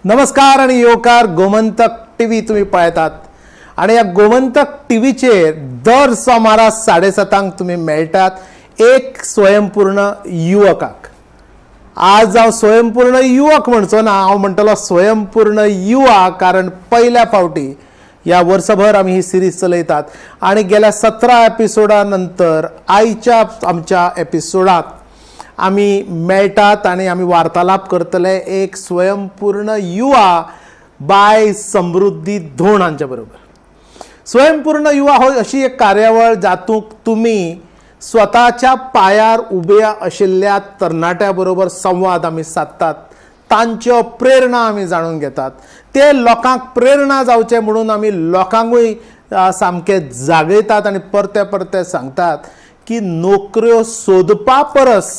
नमस्कार आणि योकार गोमंतक टीव्ही तुम्ही पळयतात आणि या गोमंतक टीव्हीचेर दर सोमारा 7:30 तुम्ही मेळटात एक स्वयंपूर्ण युवकाक. आज हांव स्वयंपूर्ण युवक म्हणचो ना, हांव म्हणटलो स्वयंपूर्ण युवा, कारण पहिल्या फावटी या वर्षभर आम्ही ही सिरीज चलयतात आणि गेल्या 17 एपिसोडा नंतर आयच्या आमच्या एपिसोडात आम्ही मेळटात आणि आम्ही वार्तालाप करतले एक स्वयंपूर्ण युवा बाय समृद्धी धोण हांच्या बरोबर. स्वयंपूर्ण युवा हो अशी एक कार्यावळ जातूंत तुम्ही स्वताच्या पायार उबे आशिल्ल्या तरणाट्या बरोबर संवाद आमी साधतात, तांच्यो प्रेरणा आमी जाणून घेतात, ते लोकांक प्रेरणा जावचे म्हणून आमी लोकांकूय सामके जागयतात आणि परते परते सांगतात की नोकऱ्यो सोदपा परस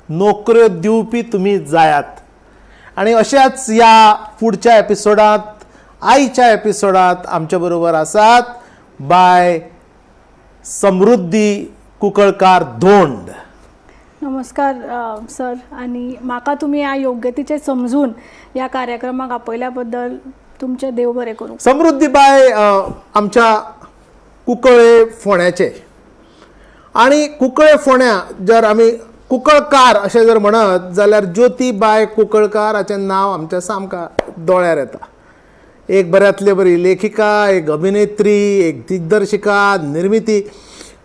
नोकऱ्यो दिवपी तुम्ही जायात. आणि अशाच या पुढच्या एपिसोडात आयच्या एपिसोडात आमच्या बरोबर आसात बाय समृद्धी कुंकळकार धोंड. नमस्कार सर, आणि म्हाका तुम्ही ह्या योग्यतेचे समजून या कार्यक्रमाक आपयल्या बद्दल तुमचे देव बरें करूं. समृद्धी बाय आमच्या कुंकळे फोण्याचे, आणि कुंकळे फोण्या जर आमी कुंकळकार अशें जर म्हणत जाल्यार ज्योतीबाय कुंकळकार हाचें नांव आमच्या सामका दोळ्यार येता. एक बऱ्यांतली बरी लेखिका, एक अभिनेत्री, एक दिग्दर्शिका, निर्मिती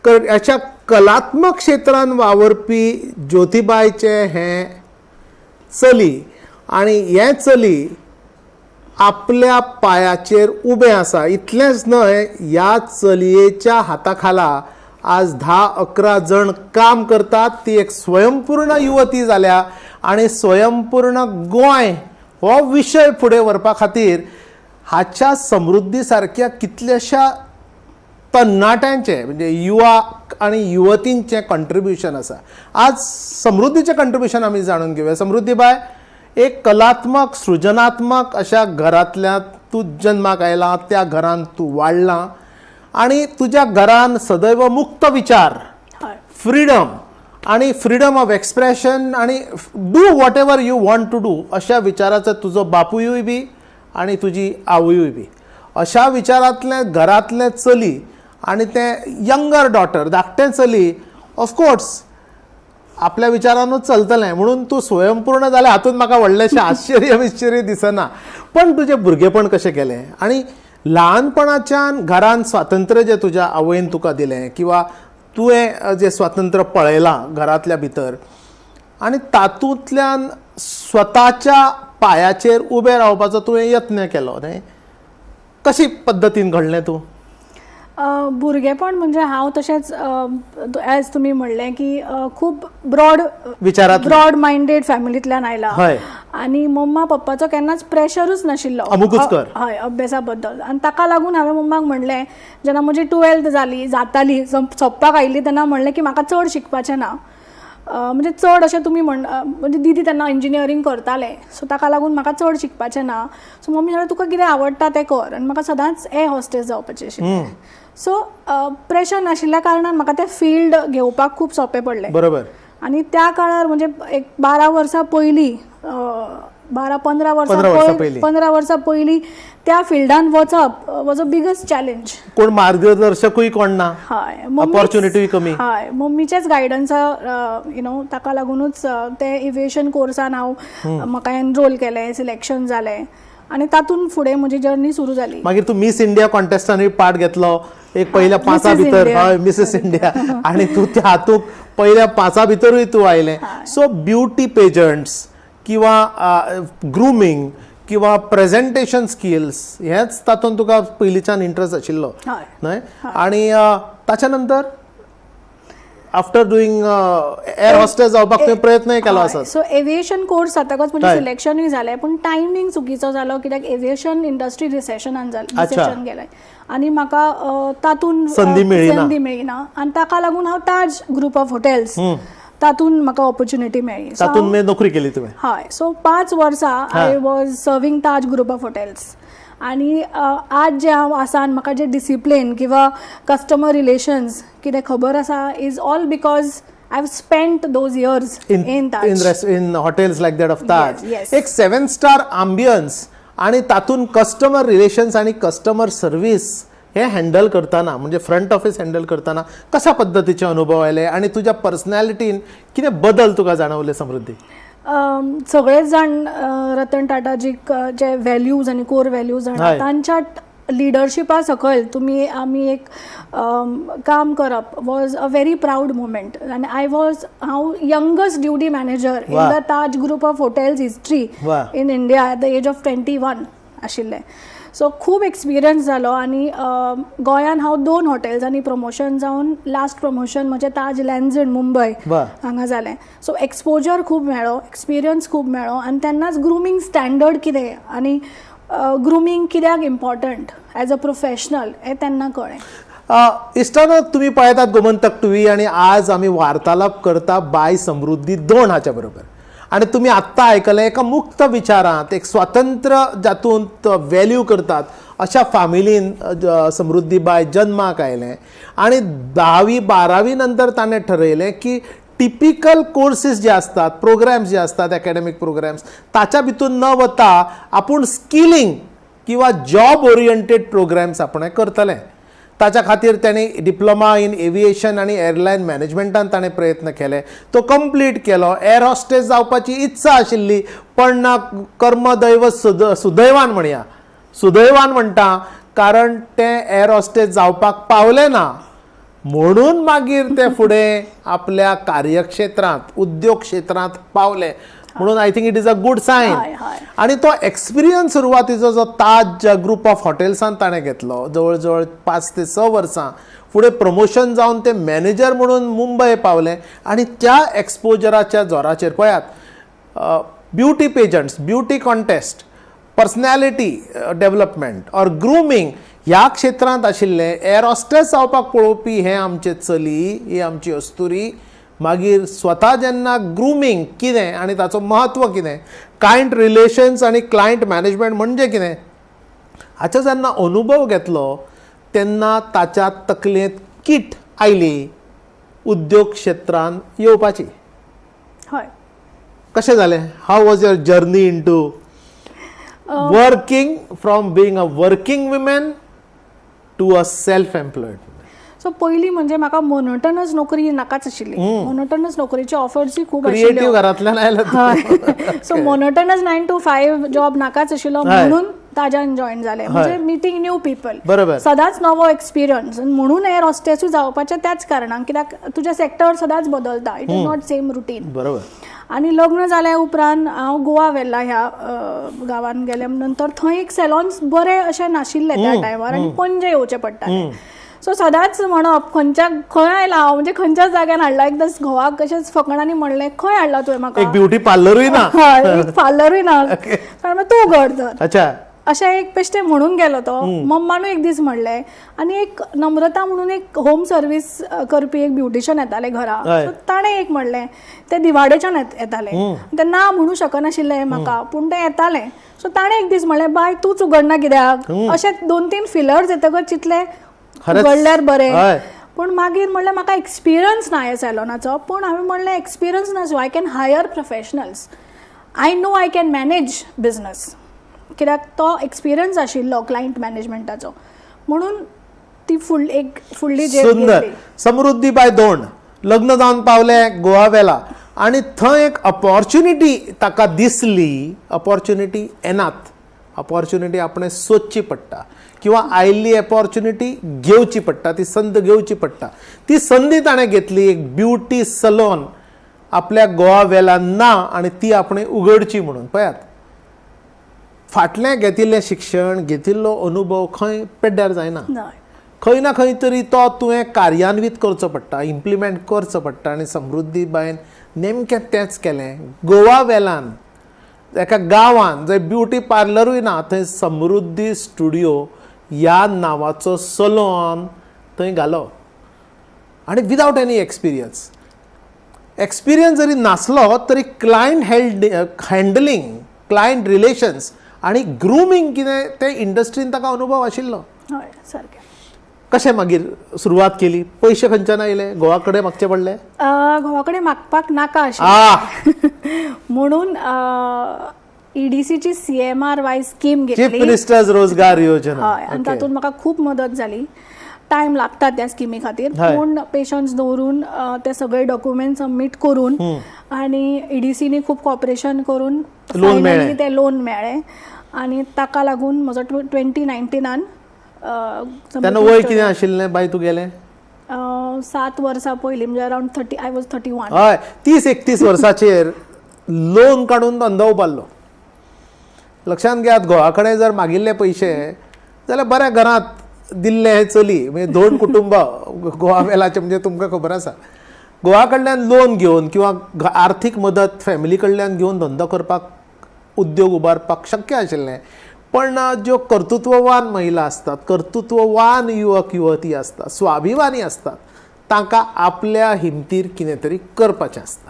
अशा कलात्मक क्षेत्रांत वावरपी ज्योतीबायचे हें चली, आणि हें चली आपल्या पायाचेर उबें आसा. इतलेंच न्हय, ह्या चलयेच्या हाताखाला आज 10-11 जण काम करतात. ती एक स्वयंपूर्ण युवती जाल्या आणि स्वयंपूर्ण गोंय हो विशय फुडें व्हरपा खातीर हाच्या समृद्धी सारक्या कितल्याशा तरणाट्यांचे म्हणजे युवा आणि युवतींचे कंट्रिब्युशन आसा. आज समृद्धीचें कंट्रिब्युशन आमी जाणून घेवया. समृद्धी बाय, एक कलात्मक सृजनात्मक अशा घरांतल्यान तूं जन्माक आयला, त्या घरांत तूं वाडलां आणि तुज्या घरान सदैव मुक्त विचार, फ्रीडम आणि फ्रीडम ऑफ एक्सप्रेशन आणि do whatever you want to do अशा विचाराचो तुजो बापूय बी आणि तुजी आवयूय बी. अशा विचारांतले घरांतले चली आणि तें यंगर डॉटर धाकटें चली ऑफकोर्स आपल्या विचारानूच चलतलें म्हणून तूं स्वयंपूर्ण जालें हातूंत म्हाका व्हडलेशें आश्चर्य दिसना. पण तुजें भुरगेपण कशें केलें आणि ल्हानपणाच्यान घरान स्वातंत्र्य जें तुज्या आवयन तुका दिलें किंवा तुवें जें स्वातंत्र्य पळयलां घरांतल्या भितर, आनी तातूंतल्यान स्वताच्या पायाचेर उबें रावपाचो तुवें यत्न केलो न्हय, कशी पद्दतीन घडलें तूं? भुरगेपण म्हणजे हांव तशेंच एज तुमी म्हणलें की खूब ब्रॉड मायंडेड फॅमिलींतल्यान आयला, आणि मम्मा पप्पाचो केन्नाच प्रेशरूच नाशिल्लो हय अभ्यासा बद्दल. आनी ताका लागून हांवें मम्माक म्हणलें, जेन्ना म्हजी 12th जाताली सोंपपाक आयिल्ली तेन्ना म्हणलें की म्हाका चड शिकपाचें ना, म्हणजे चड अशें तुमी म्हणजे दिदी तेन्ना इंजिनियरींग करताले, सो ताका लागून म्हाका चड शिकपाचें ना. सो मम्मी म्हळ्यार तुका कितें आवडटा तें कर, आनी म्हाका सदांच एअर हॉस्टेस जावपाचें आशिल्लें. सो प्रेशर नाशिल्ल्या कारणान म्हाका तें फील्ड घेवपाक खूब सोंपें पडलें. बरोबर. आणि त्या काळार म्हणजे एक 12 वर्सां पयलीं 15 वर्सां पयलीं त्या फिल्डान वचप वॉज अ बिगस्ट चॅलेंज. कोण मार्गदर्शकूय कोण ना, हय ऑपॉर्च्युनिटी कमी. हय मम्मीचेच गायडन्सा ताका लागूनच ते एविएशन कोर्सान म्हाका एनरोल केलें, सिलेक्शन जालें आणि तातूंत फुडें म्हजी जर्नी सुरू जाली. मागीर तूं मिस इंडिया कॉन्टेस्टानूय पार्ट घेतलो, एक पहिल्या 5 भितर. हय, मिसेस इंडिया, आणि तूं त्या हातूंत पहिल्या 5 भितरूय तूं आयलें. सो ब्युटी पेजंट्स किंवा ग्रुमींग किंवा प्रेझेंटेशन स्किल्स हेच तातूंत तुका पयलींच्यान इंट्रस्ट आशिल्लो न्हय. आणि ताच्या नंतर आफ्टर डुईंग एअर हॉस्टेस जावपाक तुवें प्रयत्नय केलो आसा. सो एविएशन कोर्स जातकच म्हणजे सिलेक्शनूय जालें, पण टायमींग चुकीचो जालो, कित्याक एविएशन इंडस्ट्री रिसेशन गेलें आणि म्हाका तातूंत संदी मेळिना, आनी ताका लागून हांव ताज ग्रुप ऑफ हॉटेल्स तातूंत म्हाका ऑपॉर्च्युनिटी मेळ्ळी. तातूंत नोकरी केली तुवें? हय. सो 5 वर्सां I was serving Taj group of hotels. आणि आज जे हांव आसा आनी म्हाका जे डिसिप्लीन किंवा कस्टमर रिलेशन्स कितें खबर आसा is all because I've spent those years in Taj. in hotels like that of Taj. Yes. एक 7-star ambience आणि तातून कस्टमर रिलेशन्स आणि कस्टमर सर्व्हिस हे हँडल करताना म्हणजे फ्रंट ऑफिस हँडल करताना कशा पद्धतीचे अनुभव आले आणि तुझ्या पर्सनॅलिटीन कितें बदल तुका जाणवले समृद्धी? सगळेच जाण रतन टाटाजीक जे व्हॅल्यूज आणि कोर व्हॅल्यूज हय. तांच्या लिडरशिपा सकयल तुमी आमी एक काम करप was a very proud moment आनी हांव यंगस्ट ड्युटी मॅनेजर इन वाह. The Taj group of hotels history वाह. In India at the age of 21 आशिल्लें. सो खूब एक्सपिरियन्स जालो आनी गोंयान हांव 2 हॉटेल्सांनी प्रमोशन जावन लास्ट प्रमोशन म्हजें ताज लॅन्स इन मुंबय वाह. हांगा जालें. सो एक्सपोजर खूब मेळ्ळो, एक्सपिरियन्स खूब मेळ्ळो आनी तेन्नाच ग्रुमींग स्टँडर्ड कितें आनी ग्रुमींग कित्याक इम्पॉर्टंट एज अ प्रोफेशनल हें तेन्ना कळ्ळें. इश्टानो, तुम्ही पळयतात गोमंतक टीव्ही आणि आज आम्ही वार्तालाप करता बाय समृद्धी दोन हाच्या बरोबर. आणि तुम्ही आत्ता ऐकलं एका मुक्त विचारांत एक स्वतंत्र जातूंत व्हॅल्यू करतात अशा फॅमिलीन समृद्धीबाई जन्माक आयलें आणि 10वी-12वी नंतर ताणें ठरयलें की टिपिकल कोर्सेस जे असतात, प्रोग्राम्स जे असतात, अकॅडमिक प्रोग्राम्स ताच्या भितून न वता आपूण स्किलिंग किंवा जॉब ओरिएंटेड प्रोग्राम्स आपण करतले. ताच्या खातीर ताणें डिप्लोमा इन एविएशन आनी एअरलायन मॅनेजमेंटान ताणें प्रयत्न केले. तो कंप्लीट केलो. एअर हॉस्टेस जावपाची इत्सा आशिल्ली पण कर्मदैव सुदैवान म्हणया, सुदैवान म्हणटा कारण ते एअर हॉस्टेस जावपाक पावले ना म्हणून मागीर ते फुडें आपल्या कार्यक्षेत्रांत उद्योग क्षेत्रांत पावले. म्हणून I think it is a good sign. आणि तो एक्सपिरियन्स सुरवातीचो जो ताज ग्रुप ऑफ हॉटेल्सान ताणें घेतलो जवळ जवळ 5 ते 6 वर्सां फुडें प्रमोशन जावन ते मॅनेजर म्हणून मुंबय पावले. आणि त्या एक्सपोजराच्या जोराचेर पळयात beauty pageants, beauty contest, personality development or grooming ह्या क्षेत्रांत आशिल्ले एअर हॉस्टेस जावपाक पळोवपी हे आमचे चली, ही आमची अस्तुरी मागीर स्वता जेन्ना ग्रुमींग कितें आनी ताचो महत्व कितें, क्लायंट रिलेशन्स आनी क्लायंट मॅनेजमेंट म्हणजे कितें हाचो जेन्ना अनुभव घेतलो तेन्ना ताच्या तकलेंत किट आयली उद्योग क्षेत्रांत येवपाची. हय. कशें जालें? How was your journey in to working from being a working woman to a self employed? So पयलीं म्हणजे म्हाका मोनोटनस नोकरी नाकाच आशिल्ली. मोनोटनस नोकरीचे ऑफर्सूय खूब क्रिएटिव्ह आशिल्ल्यो. घरांतल्यान आयला. सो मोनोटनस 9 to 5 जॉब नाकाच आशिल्लो म्हणून ताज्यान जॉईन जालें. म्हणजे मिटींग न्यू पीपल, बरोबर. सदांच नवो एक्सपिरियन्स. म्हणून एअर हॉस्टेसूय जावपाचें त्याच कारणान कित्याक तुजें सेक्टर सदांच बदलता. It is not same routine. बरोबर. आनी लग्न जाल्या उपरांत हांव गोवा व्हेल्ला ह्या गांवान गेले नंतर थंय एक सॅलॉन्स बरे अशें नाशिल्ले त्या टायमार आनी पणजे येवचें पडटालें. सो सदांच म्हणप खंय आयला हांव म्हणजे खंयच्याच जाग्यान हाडला. एकदां घोवाक अशेंच फकाणांनी म्हणलें खंय हाडला तुवें म्हाका? एक ब्युटी पार्लरूय ना. एक पार्लरूय ना. तूं उगड तर. अच्छा. अशें एक बेश्टें म्हणून गेलो तो. मम्मानूय एक दीस म्हणलें. आनी एक नम्रता म्हणून एक होम सर्वीस करपी एक ब्युटिशियन येताले घरा. सो ताणें एक म्हणलें ते दिवाडेच्यान येताले. ते ना म्हणू शकनाशिल्ले म्हाका पूण ते येताले. सो ताणें एक दीस म्हणलें बाय तूंच उगडना कित्याक? अशें 2-3 फिलर्स येतकच चिंतलें उगडल्यार बरें. पूण मागीर म्हणलें म्हाका एक्सपिरियन्स ना ह्या सॅलॉनाचो. पूण हांवें म्हणलें एक्सपिरियन्स ना so I can hire professionals. I know I can manage business कित्याक तो एक्सपिरियन्स आशिल्लो क्लायंट मॅनेजमेंटाचो. म्हणून ती फुडली सुंदर. समृद्धीबाई दोंड लग्न जावन पावले गोवा वेला आणि थंय एक अपॉर्च्युनिटी ताका दिसली. अपॉर्च्युनिटी येनात. अपॉर्च्युनिटी आपणे सोदची पडटा किंवा आयिल्ली अपॉर्च्युनिटी घेवची पडटा, ती संद घेवची पडटा. ती संदी ताणें घेतली. एक ब्युटी सलॉन आपल्या गोवा वेलान ना आणि ती आपणे उगडची म्हणून. पळयात फाटलें घेतिल्लें शिक्षण, घेतिल्लो अनुभव खंय पेड्ड्यार जायना. खंय ना खंय तरी तो तुवें कार्यान्वीत करचो पडटा, इम्प्लिमेंट करचो पडटा. आनी समृद्धीबायन नेमकें तेंच केलें. गोवा वेलान एका गांवान जंय ब्युटी पार्लरूय ना थंय समृद्धी स्टुडिओ ह्या नांवाचो सलॉन थंय घालो. आनी विदावट एनी एक्सपिरियन्स जरी नासलो तरी क्लायंट हँडलिंग, क्लायंट रिलेशन्स आणि ग्रुमींग कितें ते इंडस्ट्रीन ताका अनुभव आशिल्लो. हय सारकें. कशें मागीर सुरवात केली? पयशे खंयच्यान आयले? घोवा कडेन मागचे पडले? घोवा कडेन मागपाक नाका आशिल्लें म्हणून EDCची CMRY स्कीम चीफ घेतली. मिनिस्टर्स रोजगार योजना. हय, आनी तातूंत म्हाका खूब मदत जाली. टायम लागता त्या स्किमी खातीर, पूण पेशन्स दवरून ते सगळे डॉक्युमेंट सबमीट करून आनी EDCनी खूब कॉपरेशन करून फायनली ते लोन मेळ्ळें. आनी ताका लागून म्हजो 2019 तेन्ना वय कितें आशिल्लें बाय तूं गेलें? 7 वर्सां पयलीं, म्हणजे अरावंड 30, आय वॉज 31. हय, 30-31 वर्साचेर लोन काडून धंदो उबारलो. लक्षांत घेयात, घोवा कडेन जर मागिल्ले पयशे जाल्यार बऱ्या घरांत दिल्ले हे चली, म्हणजे 2 कुटुंब गोवा वेलाचे, म्हणजे तुमकां खबर आसा. गोवा कडल्यान लोन घेवन किंवा आर्थीक मदत फॅमिली कडल्यान घेवन धंदो करपाक, उद्योग उबारपाक शक्य आशिल्लें. पण ज्यो कर्तृत्ववान महिला असतात, कर्तृत्ववान युवक युवती असतात, स्वाभिमानी असतात, तांकां आपल्या हिमतीर कितें तरी करपाचें आसता.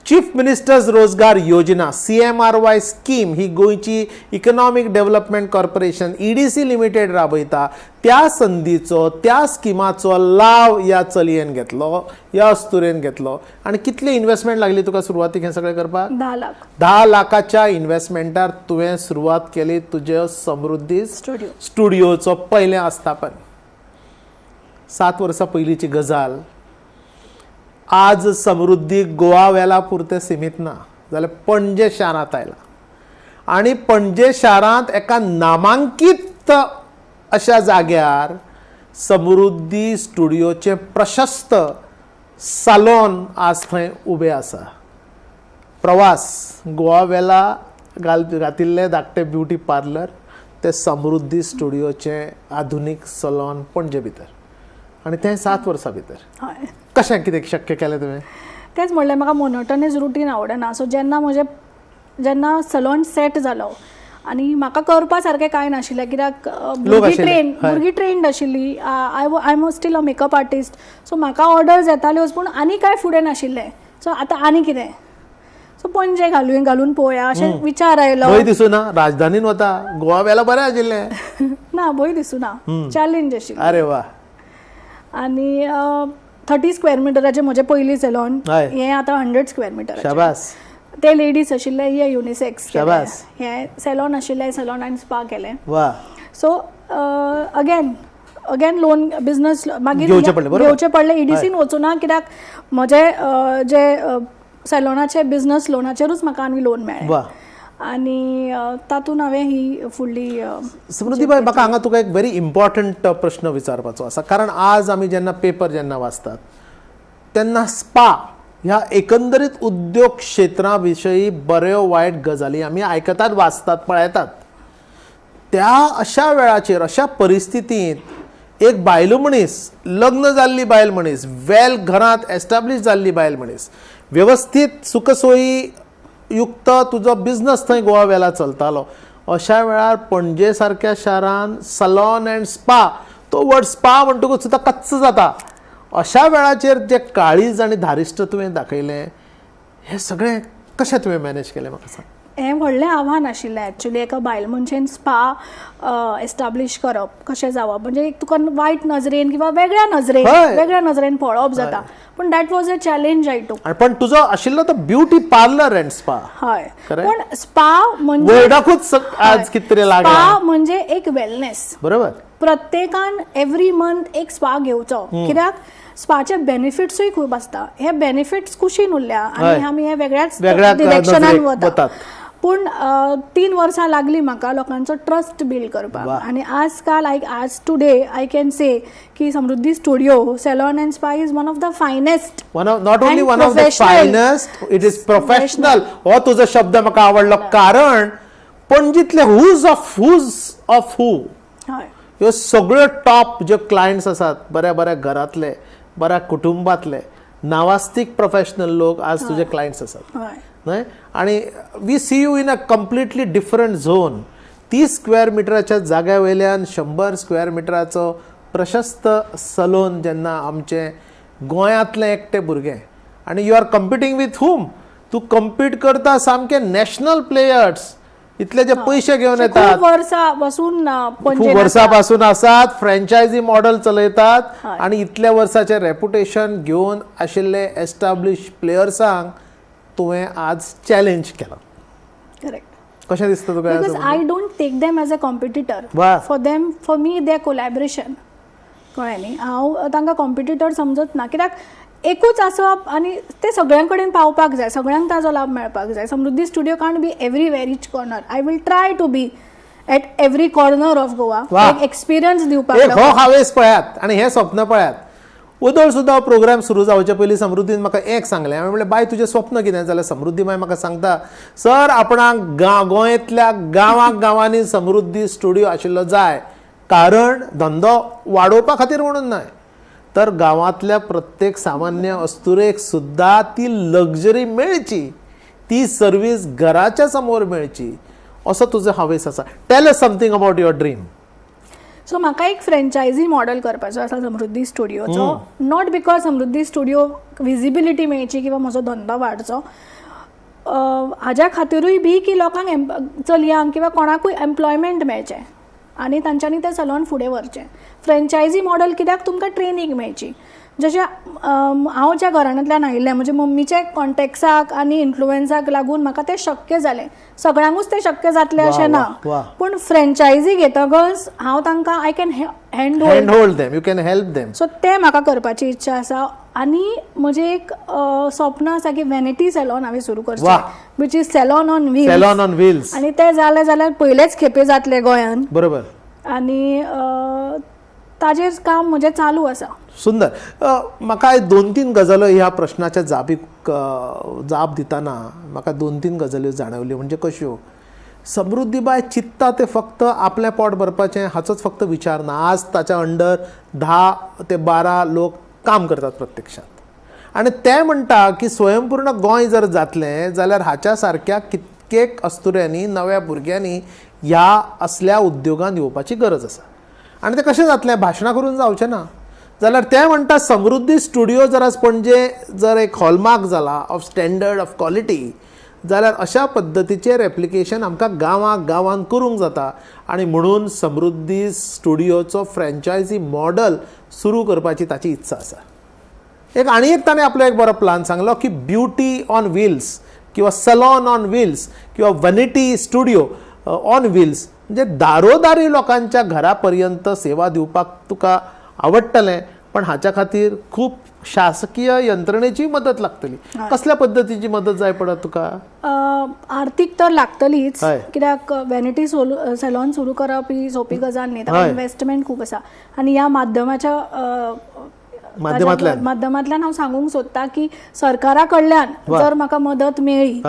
चीफ मिनिस्टर्स रोजगार योजना CMRY स्कीम ही गोंयची economic development corporation EDC limited राबयता. त्या संदीचो, त्या स्किमाचो लाव ह्या चलयेन घेतलो, ह्या अस्तुरेन घेतलो. आनी कितली इन्व्हेस्टमेंट लागली तुका सुरवातीक हें सगळें करपाक? 10 लाख. 10 लाखाच्या इन्व्हेस्टमेंटार तुवें सुरवात केली तुजे समृद्धी स्टुडिओचो पयलें आस्थापन. 7 वर्सां पयलींची गजाल. आज समृद्धी गोवा वेला पुरते सीमित ना, जाल्यार पणजे शारांत आयला. आनी पणजे शारांत एका नामांकीत अशा जाग्यार समृद्धी स्टुडिओचे प्रशस्त सालोन आज थंय उबें आसा. प्रवास गोवा वेला घातिल्ले धाकटे ब्युटी पार्लर ते समृद्धी स्टुडिओचे आधुनीक सलोन पणजे भितर, आनी तें 7 वर्सां भितर. कशें कितें शक्य केलें तुवें? तेच म्हणलें, म्हाका मोनोटोनस रुटीन आवडना. सो जेन्ना सलोन सेट जालो आनी म्हाका करपा सारकें कांय नाशिल्लें, कित्याक भुरगीं ट्रेन्ड आशिल्ली. I am still a makeup artist. So म्हाका ऑर्डर्स येताल्योच, पूण आनी कांय फुडें नाशिल्लें. सो आतां आनी कितें? सो पणजे घालून पळोवया अशें विचार आयलो. भंय दिसूना? राजधानीन वता, गोवा वेला बरें आशिल्लें. ना, भंय दिसूना, चॅलेंज आशिल्लें. अरे वा. आनी 30 स्क्वेअर मिटराचें म्हजें पयलीं सॅलॉन, हें आतां 100 स्क्वेअर मिटर. शाबास. ते लेडीज आशिल्ले, हे युनिसेक्स. शाबास. हें सॅलॉन आशिल्लें, सॅलॉन आनी स्पा केलें. वा. सो अगेन लोन, बिझनस मागीर घेवचें पडलें. EDCन वचूना, कित्याक म्हजें जे सॅलॉनाचे बिझनस लोनाचेरूच म्हाका आनी लोन मेळ्ळें. आनी तातूंत हांवें ही फुडली. समृद्धीबाई, म्हाका हांगा तुका एक व्हेरी इम्पॉर्टंट प्रश्न विचारपाचो आसा. कारण आज आमी जेन्ना पेपर वाचतात तेन्ना स्पा ह्या एकंदरीत उद्योग क्षेत्रा विशयी बऱ्यो वायट गजाली आमी आयकतात, वाचतात, पळयतात. त्या अशा वेळाचेर, अशा परिस्थितींत एक बायलो मनीस, लग्न जाल्ली बायल मनीस, वेल घरांत एस्टाब्लीश जाल्ली बायल मनीस, व्यवस्थीत सुखसोयी युक्त तुजो बिझनस थंय गोवा वेला चलतालो, अशा वेळार पणजे सारक्या शारान सलोन अँड स्पा, तो वर्ड स्पा म्हणटकूच सुद्दां कच्च जाता. अशा वेळाचेर जे काळीज आनी धारिश्ट तुवें दाखयलें, हें सगळें कशें तुवें मॅनेज केलें म्हाका सांग? हें व्हडलें आव्हान आशिल्लें एक्चुली. एका बायल मनशेन स्पा एस्टाब्लीश करप कशें जावप, म्हणजे तुका वायट नजरेन किंवा वेगळ्या नजरेन पळोवप जाता. पण that was a challenge I टूक. पण तुजो आशिल्लो तो ब्युटी पार्लर अँड स्पा. हय, पण स्पा म्हणजे वर्डाकूच आज कितें तरी लागला. स्पा म्हणजे एक वेलनेस. बरोबर. प्रत्येकान एव्हरी मंथ एक स्पा घेवचो, कित्याक स्पाचे बेनिफिट्सूय खूब आसता. हे बेनिफिट्स कुशीन उरल्या आनी आमी हे वेगळ्याच डिरेक्शनान वतात. पूण 3 वर्सां लागली म्हाका लोकांचो ट्रस्ट बिल्ड करपाक. आनी आजकाल आज टुडे आय कॅन से की Samruddhi studio salon and spa is one of the finest. Not only one of the finest, it is professional. हो तुजो शब्द म्हाका आवडलो, कारण पणजीतले हूज ऑफ हू ह्यो सगळ्यो टॉप ज्यो क्लायंट्स आसात, बऱ्या घरांतले, बऱ्या कुटुंबातले, नावास्तीक प्रोफेशनल लोक आज तुजे क्लायंट्स आसात न्हय. आनी we see you in a completely different zone. 30 square मिटराच्या जाग्या वयल्यान 100 स्क्वेअर मिटराचो प्रशस्त सलोन जेन्ना आमचे गोंयांतले एकटे भुरगे, आनी यू आर कम्पिटींग वीथ हूम? तूं कम्पीट करता सामके नॅशनल प्लेयर्स, इतले जे पयशे घेवन खूप येतात वर्सापासून खूप वर्सापासून आसात, फ्रँचायझी मॉडेल चलयतात आणि इतल्या वर्साचे रेपुटेशन घेवन आशिल्ले एस्टाब्लिश प्लेयर्सांक तुवें आज चॅलेंज केला. करेक्ट. कशें दिसता तुका? Because I don't take them as a competitor. वाह. For me the collaboration. कळ्ळें न्ही, हांव तांकां कॉम्पिटिटर समजत ना, कित्याक एकूच आसप आनी ते सगळ्यां कडेन पावपाक जाय, सगळ्यांक ताजो लाभ मेळपाक जाय. Samruddhi studio can't be everywhere, each corner. I will try to be at every corner of Goa, एक एक्सपिरियन्स दिवपाक. हो हावेस पळयात आनी हे स्वप्न पळयात. उदळ सुद्दां प्रोग्राम सुरू जावचे पयलीं समृद्धीन म्हाका एक सांगलें. हांवें म्हणलें बाय तुजें स्वप्न कितें? जाल्यार समृद्धी बाय म्हाका सांगता, सर आपणाक गोंयांतल्या गांवांनी समृद्धी स्टुडिओ आशिल्लो जाय, कारण धंदो वाडोवपा खातीर म्हणून न्हय, तर गांवांतल्या प्रत्येक सामान्य अस्तुरेक सुद्दां ती लग्जरी मेळची, ती सर्वीस घराच्या समोर मेळची, असो तुजो हावेस आसा. Tell us something about your dream. So म्हाका एक फ्रँचायझी मॉडेल करपाचो आसा समृद्धी स्टुडिओचो. Not because Samruddhi studio visibility मेळची किंवा म्हजो धंदो वाडचो, हाज्या खातीरूय बी की लोकांक चलयांक किंवा कोणाकूय एम्प्लॉयमेंट मेळचें आनी तांच्यांनी तें सलून फुडें व्हरचें. फ्रँचायझी मॉडेल कित्याक तुमकां ट्रेनींग मेळची. जशें हांव ज्या घराण्यांतल्यान आयिल्लें, म्हणजे मम्मीचे कॉन्टेक्ट्साक आनी इन्फ्लुएन्साक लागून म्हाका तें शक्य जालें. सगळ्यांकूच तें शक्य जातलें अशें ना, पूण फ्रँचायझी घेतकच हांव तांकां I can hand hold them, you can help them. So तें म्हाका करपाची इच्छा आसा. आनी म्हजें एक स्वप्न आसा की वॅनिटी सॅलॉन हांवें सुरू करचें, विच इज सॅलॉन ऑन व्हील्स. आनी तें जालें जाल्यार पयलेच खेपे जातलें गोंयांत. बरोबर. आनी ताजेर काम म्हजें चालू आसा. सुंदर. म्हाका 2-3 गजालो ह्या प्रश्नाच्या जाप दितना म्हाका 2-3 गजाल्यो जाणवल्यो. म्हणजे कश्यो? समृद्धीबाय चित्ता ते फक्त आपलें पोट भरपाचें हाचोच फक्त विचार ना. आज ताच्या अंडर 10 ते 12 लोक काम करतात प्रत्यक्षात, आनी ते म्हणटा की स्वयंपूर्ण गोंय जर जातलें जाल्यार हाच्या सारक्या कितकेक अस्तुऱ्यांनी, नव्या भुरग्यांनी ह्या असल्या उद्योगांत येवपाची गरज आसा. आनी तें कशें जातलें? भाशणां करून जावचें ना. जाल्यार ते म्हणटा समृद्धी स्टुडिओ जर आज पणजे जर एक हॉलमार्क जाला ऑफ स्टँडर्ड ऑफ क्वॉलिटी, जाल्यार अशा पद्दतीचें रेप्लिकेशन आमकां गांवांत करूंक जाता. आनी म्हणून समृद्धी स्टुडिओचो फ्रँचायझी मॉडल सुरू करपाची ताची इत्सा आसा. आनी एक ताणें आपलो एक बरो प्लान सांगलो की ब्युटी ऑन व्हील्स किंवा सलॉन ऑन व्हील्स किंवा वॅनिटी स्टुडिओ ऑन व्हील्स. म्हणजे दारोदारी लोकांच्या घरापर्यंत सेवा दिवपाक तुका आवडटलें, पण हाच्या खातीर खूप शासकीय यंत्रणेची मदत लागतली. कसल्या पद्धतीची मदत जाय पडत तुका? आर्थीक तर लागतलीच, कित्याक वॅनिटी सॅलॉन सुरू करप ही सोपी गजाल न्ही, ताका इन्व्हेस्टमेंट खूप आसा. आनी ह्या माध्यमाच्या माध्यमांतल्यान हांव सांगूंक सोदतां की सरकारा कडल्यान जर म्हाका मदत मेळ्ळी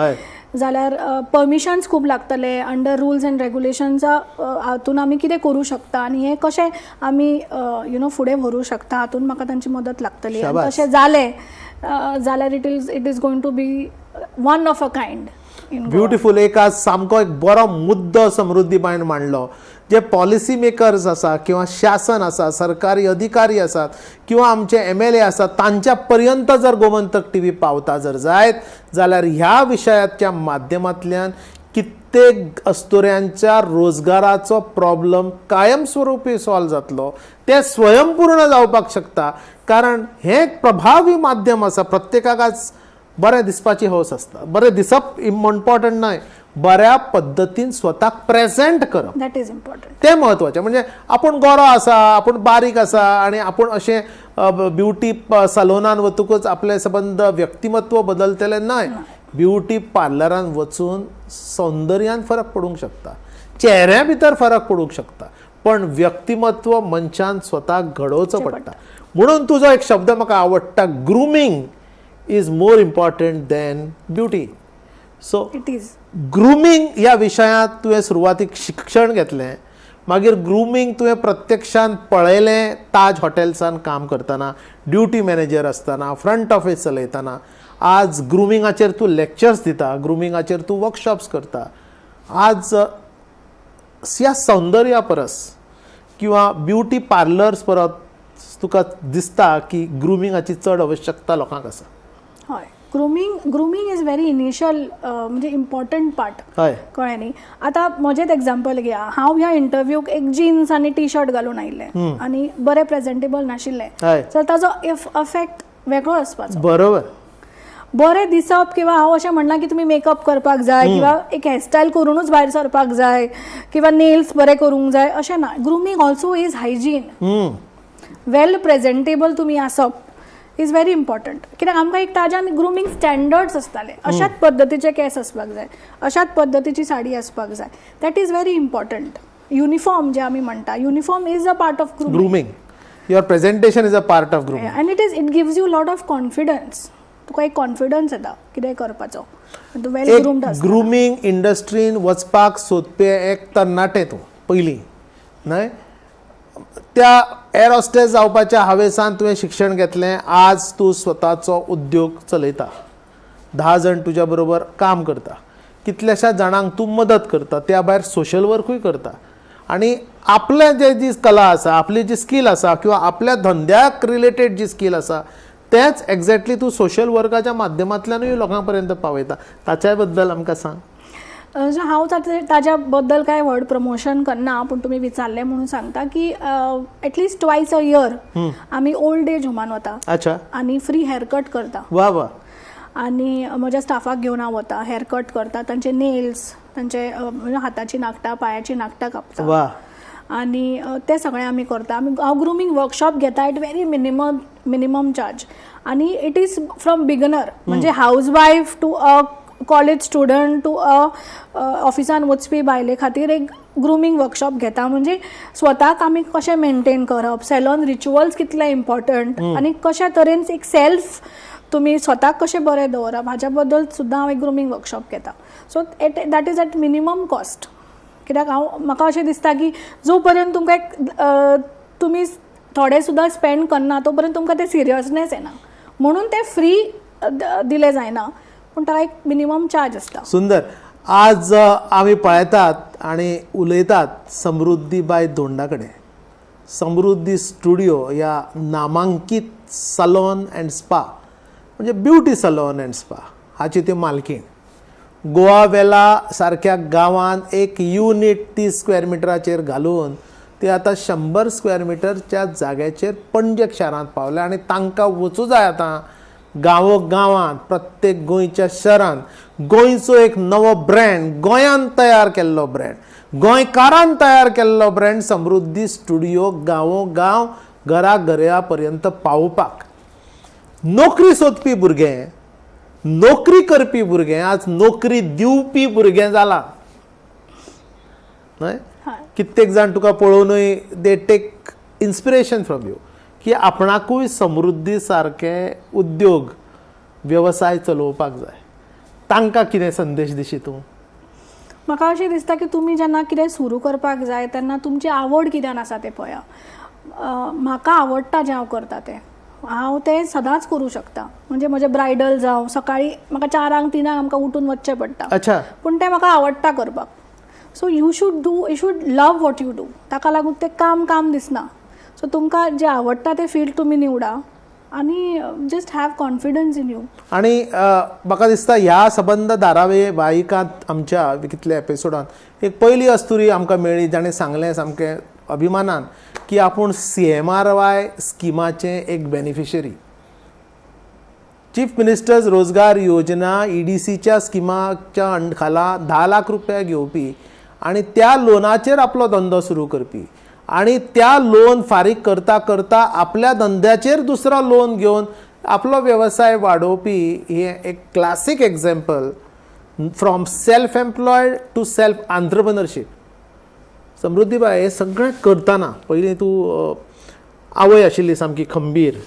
जाल्यार परमिशन्स खूब लागतले. अंडर रुल्स एंड रेग्युलेशन्सा हातून आमी कितें करूं शकता आनी हें कशें आमी फुडें व्हरूं शकता, हातून म्हाका तांची मदत लागतली. तशें जालें जाल्यार it is going to be one of a kind. Beautiful. एक आज सामको एक बरो मुद्दो समृद्धीबायन मांडलो. जे पॉलिसी मेकर्स आसा किंवा शासन आसा, सरकारी अधिकारी आसात किंवा आमचे MLA आसात, तांच्या पर्यंत जर गोमंतक TV पावता जर जायत जाल्यार ह्या विशयाच्या माध्यमांतल्यान कित्येक अस्तुऱ्यांच्या रोजगाराचो प्रॉब्लम कायमस्वरूपी सॉल्व जातलो. ते स्वयंपूर्ण जावपाक शकता, कारण हे एक प्रभावी माध्यम आसा. प्रत्येकाक आज बरें दिसपाची हौस आसता. बरें दिसप इम्पॉर्टंट न्हय, बऱ्या पद्दतीन स्वताक प्रेझेंट करप, दॅट इज इम्पॉर्टंट. तें म्हत्वाचें. म्हणजे आपूण गोरो आसा, आपूण बारीक आसा आनी आपूण अशें ब्युटी सलोनान वतकूच आपलें संबंद व्यक्तिमत्व बदलतलें न्हय. ब्युटी पार्लरान वचून सौंदर्यान फरक पडूंक शकता, चेहऱ्या भितर फरक पडूंक शकता, पण व्यक्तिमत्व मनशान स्वताक घडोवचो पडटा. म्हणून तुजो एक शब्द म्हाका आवडटा, grooming is more important than beauty. So it is grooming ह्या विशयांत तुवें सुरवातीक शिक्षण घेतलें, मागीर ग्रुमींग तुवें प्रत्यक्षान पळयलें ताज हॉटेल्सान काम करतना, ड्युटी मॅनेजर आसतना, फ्रंट ऑफिस चलयतना. आज ग्रुमिंगाचेर तूं लेक्चर्स दिता, ग्रुमिंगाचेर तूं वर्कशॉप्स करता. आज ह्या सौंदर्या परस किंवा ब्युटी पार्लर्स परस तुका दिसता की ग्रुमिंगाची चड आवश्यकता लोकांक आसा? हय. ग्रुमींग इज व्हेरी इनिशियल म्हणजे इम्पॉर्टंट पार्ट हय कळ्ळें न्ही. आतां म्हजेंच एक्झाम्पल घेया, हांव ह्या इंटरव्यूक एक जीन्स आनी टी शर्ट घालून आयिल्लें आनी बरें प्रेझेंटेबल नाशिल्लें, हय तर ताजो इफेक्ट वेगळो आसपाचो. बरोबर. बरें दिसप किंवा हांव अशें म्हणना की तुमी मेकअप करपाक जाय किंवा एक हेअरस्टायल करूनच भायर सरपाक जाय किंवा नेल्स बरें करूंक जाय अशें ना. Grooming also is hygiene. Well presentable तुमी आसप इज व्हेरी इम्पॉर्टंट. कित्याक आमकां एक ताज्यान ग्रुमींग स्टँडर्ड्स आसताले, अशाच पद्दतीचे केस आसपाक जाय, अशाच पद्दतीची साडी आसपाक जाय. That is very important. Uniform जे आमी म्हणटा, uniform is a part of grooming. Your presentation is a part of grooming. And it gives you lot of confidence. तुका एक कॉन्फिडन्स येता कितें करपाचो. वेल ग्रूम्ड आसता. ग्रुमींग इंडस्ट्रीन वचपाक सोदपी एक तरणाटे तूं पयलीं न्हय. त्या एअर हॉस्टेस जावपाच्या हावेसान तुवें शिक्षण घेतलें. आज तूं स्वताचो उद्योग चलयता, 10 जाण तुज्या बरोबर काम करता, कितल्याश्या जाणांक तूं मदत करता, त्या भायर सोशल वर्कूय करता. आनी आपलें जी कला आसा, आपली जी स्कील आसा किंवा आपल्या धंद्याक रिलेटेड जी स्कील आसा तेंच एक्झॅक्टली तूं सोशल वर्काच्या माध्यमांतल्यानूय लोकां पर्यंत पावयता. ताच्या बद्दल आमकां सांग. हांव ताच्या बद्दल कांय व्हड प्रमोशन करना, पूण तुमी विचारलें म्हणून सांगता की एटलिस्ट ट्वायस अ इयर आमी ओल्ड एज होमान वता. अच्छा. आनी फ्री हेअर कट करता. वा वा. आनी म्हज्या स्टाफाक घेवन हांव वता, हेअर कट करता, तांचे नेल्स, तांचे हाताची नाखटां, पांयाची नाखटां कापता. वा. आनी तें सगळें आमी करता. हांव ग्रुमींग वर्कशॉप घेता एट व्हेरी मिनिमम चार्ज. आनी इट इज फ्रॉम बिगनर, म्हणजे housewife to a college student to a ऑफिसान वचपी बायले खातीर एक ग्रुमींग वर्कशॉप घेता. म्हणजे स्वताक आमी कशें मेंटेन करप, सॅलॉन रिच्युअल्स कितले इम्पॉर्टंट आनी कशा तरेन एक सेल्फ तुमी स्वताक कशें बरें दवरप हाच्या बद्दल सुद्दां हांव एक ग्रुमींग वर्कशॉप घेता. So that is at minimum cost. कित्याक म्हाका अशें दिसता की जो पर्यंत तुमकां एक तुमी थोडे सुद्दां स्पेंड करना तो पर्यंत तुमकां तें सिरियसनेस येना. म्हणून तें फ्री दिलें जायना, पूण ताका एक मिनिमम चार्ज आसता. सुंदर. आज आमी पळयतात आनी उलयतात समृद्धीबाई दोंडा कडेन. समृद्धी स्टुडिओ ह्या नामांकीत सलॉन अँड स्पा म्हणजे ब्युटी सलॉन अँड स्पा हाची ती मालकीण. गोवा वेला सारक्या गांवांत एक युनिट 30 स्क्वेअर मिटराचेर घालून ती आतां 100 स्क्वेअर मिटरच्या जाग्याचेर पणजे शारांत पावल्या. आनी तांकां वचूं जाय आतां गांवोगांवांत, प्रत्येक गोंयच्या शहरांत गोंयचो एक नवो ब्रँड, गोंयांत तयार केल्लो ब्रँड, गोंयकारान तयार केल्लो ब्रँड समृद्धी स्टुडिओ गांवोगांव घरा पर्यंत पावोवपाक. नोकरी सोदपी भुरगे, नोकरी करपी भुरगे आज नोकरी दिवपी भुरगे जाला न्हय. कित्येक जाण तुका पळोवनूय they take inspiration from you की आपणाकूय समृद्धी सारके उद्योग वेवसाय चलोवपाक जाय. तांकां कितें संदेश दिशी तूं? म्हाका अशें दिसता की तुमी जेन्ना कितें सुरू करपाक जाय तेन्ना तुमची आवड कित्यान आसा तें पळया. म्हाका आवडटा जें हांव करता तें हांव तें सदांच करूं शकता. म्हणजे म्हजें ब्रायडल जावं, सकाळीं म्हाका 4-3 आमकां उठून वचचें पडटा, अच्छा, पूण तें म्हाका आवडटा करपाक. So you should love what you do. ताका लागून तें काम दिसना. सो तुमकां जें आवडटा तें फील्ड तुमी निवडा आनी just have confidence in you. आनी म्हाका दिसता ह्या सबंद धारावाहिकांत आमच्या कितल्या एपिसोडांत एक पयली अस्तुरी आमकां मेळ्ळी जाणें सांगलें सामकें अभिमानान की आपूण CMRY स्किमाचे एक बेनिफिशरी. चीफ मिनिस्टर्स रोजगार योजना EDCच्या स्किमाच्या खाला 10 लाख रुपया घेवपी आनी त्या लोनाचेर आपलो धंदो सुरू करपी आनी त्या लोन फारीक करता करता आपल्या धंद्याचेर दुसरो लोन घेवन आपलो वेवसाय वाडोवपी हे एक classic example from self employed to self entrepreneurship. समृद्धीबाई हे सगळें करतना पयलीं तूं आवय आशिल्ली सामकी खंबीर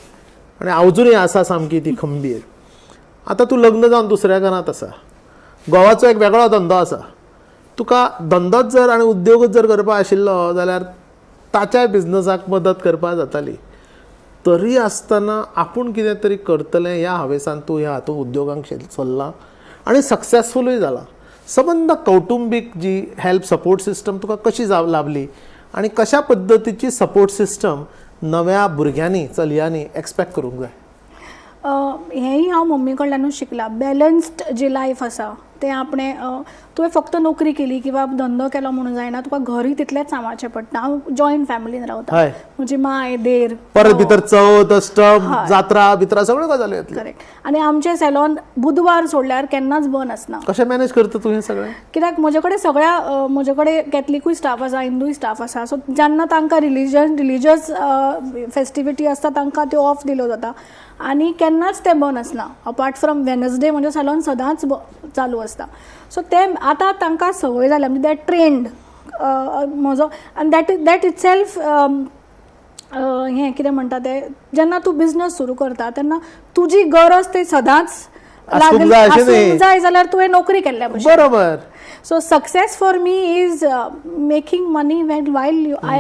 आनी अजुनूय आसा सामकी ती खंबीर. आतां तूं लग्न जावन दुसऱ्या घरांत आसा, घोवाचो एक वेगळो धंदो आसा. तुका धंदोच जर आनी उद्योगूच जर करपा आशिल्लो जाल्यार ताच्या बिझनसाक मदत करपा जाताली. तरी आसतना आपूण कितें तरी करतलें ह्या हावेसान तूं ह्या हातूंत उद्योगांक चल्लां आनी सक्सेसफूलूय जाला. सबंद कौटुंबीक जी हेल्प सपोर्ट सिस्टम तुका कशी लाभली आनी कशा पद्दतीची सपोर्ट सिस्टम नव्या भुरग्यांनी चलयांनी एक्सपेक्ट करूंक जाय? हेंय हांव मम्मी कडल्यानूच शिकला. बॅलन्स्ड जी लायफ आसा तें आपणें तुवें फक्त नोकरी केली किंवा धंदो केलो म्हणून जायना, तुका घरूय तितलेंच सांबाळचें पडटा. हांव जॉयंट फॅमिलीन रावता, म्हजी माय, देर, परत भितर चवथ, अष्टम, जात्रा बित्रा सगळ्यो गजाली येतल्यो. करेक्ट. आनी आमचें सॅलॉन बुधवार सोडल्यार केन्नाच बंद आसना. कशें मॅनेज करता तूं हें सगळें? कित्याक म्हजे कडेन म्हजे कडेन कॅथलिकूय स्टाफ आसा, हिंदूय स्टाफ आसा. सो जेन्ना तांकां रिलिजियस फेस्टिविटी आसता तांकां त्यो ऑफ दिल्यो जाता आनी केन्नाच तें बंद आसना. अपार्ट फ्रॉम वेनसडे म्हणजे सॅलॉन सदांच चालू आसता. सो तें आतां तांकां संवय जाल्या, म्हणजे दॅट ट्रेंड म्हजो. आनी दॅट इट सेल्फ हें कितें म्हणटा तें, जेन्ना तूं बिझनस सुरू करता तेन्ना तुजी गरज ती सदांच आसूंक जाय जाल्यार तुवें नोकरी केल्ल्या भशेन. बरोबर. So success for me is making money while I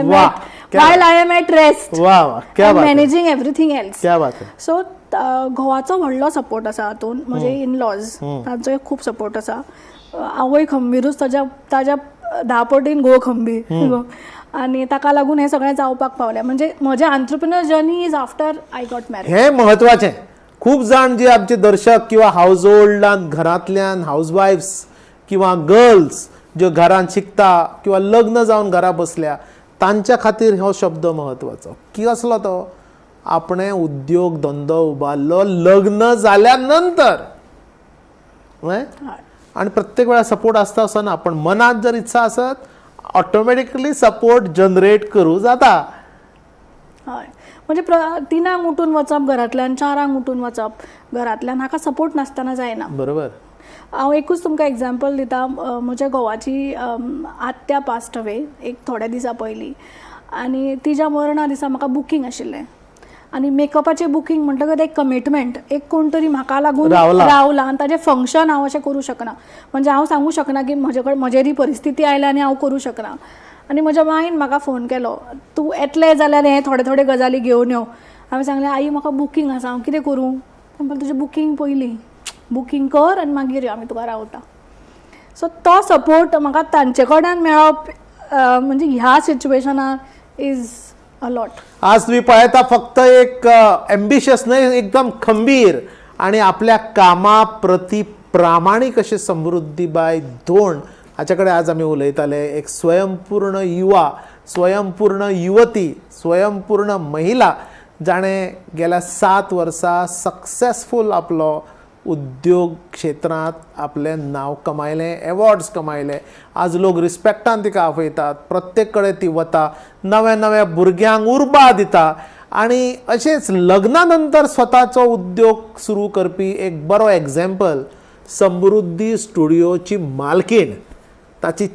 am at rest. वाह, क्या बात. Managing everything else. क्या बात है. So घोवाचो व्हडलो सपोर्ट आसा हातून. म्हजे इनलॉज तांचोय खूब सपोर्ट आसा. आवय खंबीरूच, ताज्या 10 पटीन घोव खंबीर. आनी ताका लागून हें सगळें जावपाक पावलें. म्हणजे म्हजें entrepreneur journey is after I got married. हें महत्वाचें. खूब जाण जे आमचे दर्शक किंवा हाऊस होल्डान घरांतल्यान हाऊसवायफ्स किंवा गर्ल्स ज्यो घरांत शिकता किंवा लग्न जावन घरा बसल्या, तांच्या खातीर हो शब्द महत्वाचो. की असलो तो आपणे उद्योग धंदो उबारलो लग्न जाल्या नंतर. आणि प्रत्येक वेळा सपोर्ट आसता असो ना, पण मनात जर इच्छा आसत ऑटोमॅटिकली सपोर्ट जनरेट करूं जाता. हय, म्हणजे 3 उठून वचप घरांतल्यान, 4 उठून वचप घरांतल्यान, हाका सपोर्ट नासतना जायना. बरोबर. हांव एकूच तुमकां एग्जाम्पल दिता. म्हज्या घोवाची आत्या पास्ट अवे एक थोड्या दिसा पयलीं, आनी तिच्या मरणा दिसा म्हाका बुकींग आशिल्लें. आनी मेकअपाचें बुकींग म्हणटकच एक कमिटमेंट, एक कोण तरी म्हाका लागून रावला आनी ताजें फंक्शन हांव अशें करूं शकना. म्हणजे हांव सांगूं शकना की म्हजेर परिस्थिती आयल्या आनी हांव करूं शकना. आनी म्हज्या मायन म्हाका फोन केलो, तूं येतलें जाल्यार हे थोडे गजाली घेवन यो. हांवें सांगलें, आई म्हाका बुकींग आसा, हांव कितें करूं? म्हणलें, तुजें बुकींग पयलीं बुकींग कर आनी मागीर आमी तुका रावता. सो तो सपोर्ट म्हाका तांचे कडल्यान मेळप म्हणजे ह्या सिच्युएशनार इज अ लॉट. आज तुम्ही पळयता फक्त एक एम्बिशियस न्हय, एकदम खंबीर आणि आपल्या कामा प्रती प्रामाणिक अशी समृद्धीबाई धोंड हाचे कडेन आज आमी उलयताले. एक स्वयंपूर्ण युवा, स्वयंपूर्ण युवती, स्वयंपूर्ण महिला जाणें गेल्या 7 वर्सां सक्सेसफूल आपलो उद्योग क्षेत्रांत आपलें नांव कमायलें, एवॉर्ड्स कमायले. आज लोक रिस्पेक्टान तिका आपयतात, प्रत्येक कडेन ती वता, नव्या भुरग्यांक उर्बा दिता आणि अशेंच लग्ना नंतर स्वताचो उद्योग सुरू करपी एक बरो एग्जाम्पल समृद्धी स्टुडिओची मालकीण, ताची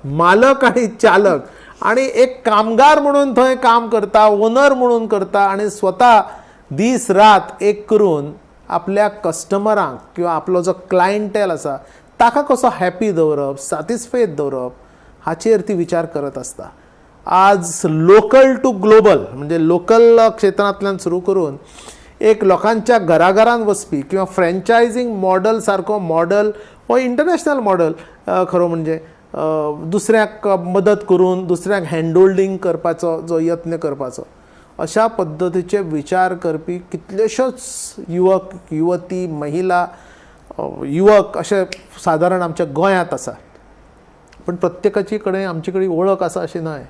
मालक आणि चालक आणि एक कामगार म्हणून थंय काम करता, ओनर म्हणून करता आणि स्वता दीस रात एक करून आपल्या कस्टमरांक किंवा आपलो जो क्लायंटेल आसा ताका कसो हॅपी दवरप, सॅटिस्फायड दवरप हाचेर ती विचार करत आसता. आज लोकल टू ग्लोबल म्हणजे लोकल क्षेत्रांतल्यान सुरू करून एक लोकांच्या घराघरांत वचपी किंवा फ्रँचायझींग मॉडल सारको मॉडल हो इंटरनॅशनल मॉडल खरो म्हणजे दुसऱ्याक मदत करून दुसऱ्याक हँडहोल्डिंग करपाचो जो यत्न करपाचो, अशा पद्धतीचे विचार करपी कितलेशोच युवक युवती महिला युवक असे सादारण आमच्या गोंयांत आसा. पण प्रत्येकाची कडेन आमचे कडेन ओळख आसा अशी न्हय.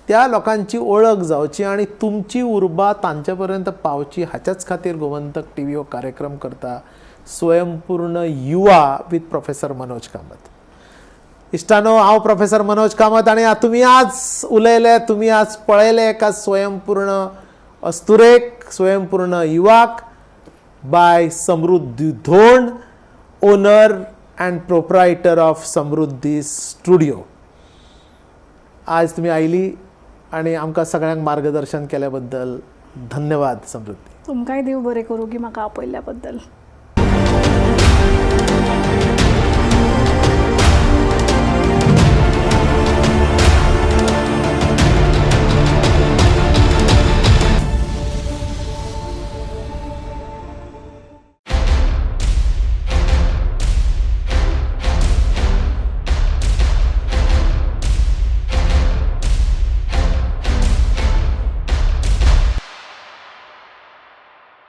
त्या लोकांची ओळख जावची आणि तुमची उर्बा तांचे पर्यंत पावची हाच्याच खातीर गोमंतक टीव्ही हो कार्यक्रम करता. स्वयंपूर्ण युवा विथ प्रोफेसर मनोज कामत. इश्टानो, हांव प्रोफेसर मनोज कामत आणि तुम्ही आज उलयले, तुम्ही आज पळयले एका स्वयंपूर्ण अस्तुरेक, स्वयंपूर्ण युवाक by Samruddhi Dhond, owner and proprietor of Samruddhi studio. आज तुम्ही आयली आणि आमकां सगळ्यांक मार्गदर्शन केल्या बद्दल धन्यवाद समृद्धी. तुमकांय देव बरें करूं की म्हाका आपयल्ल्या बद्दल.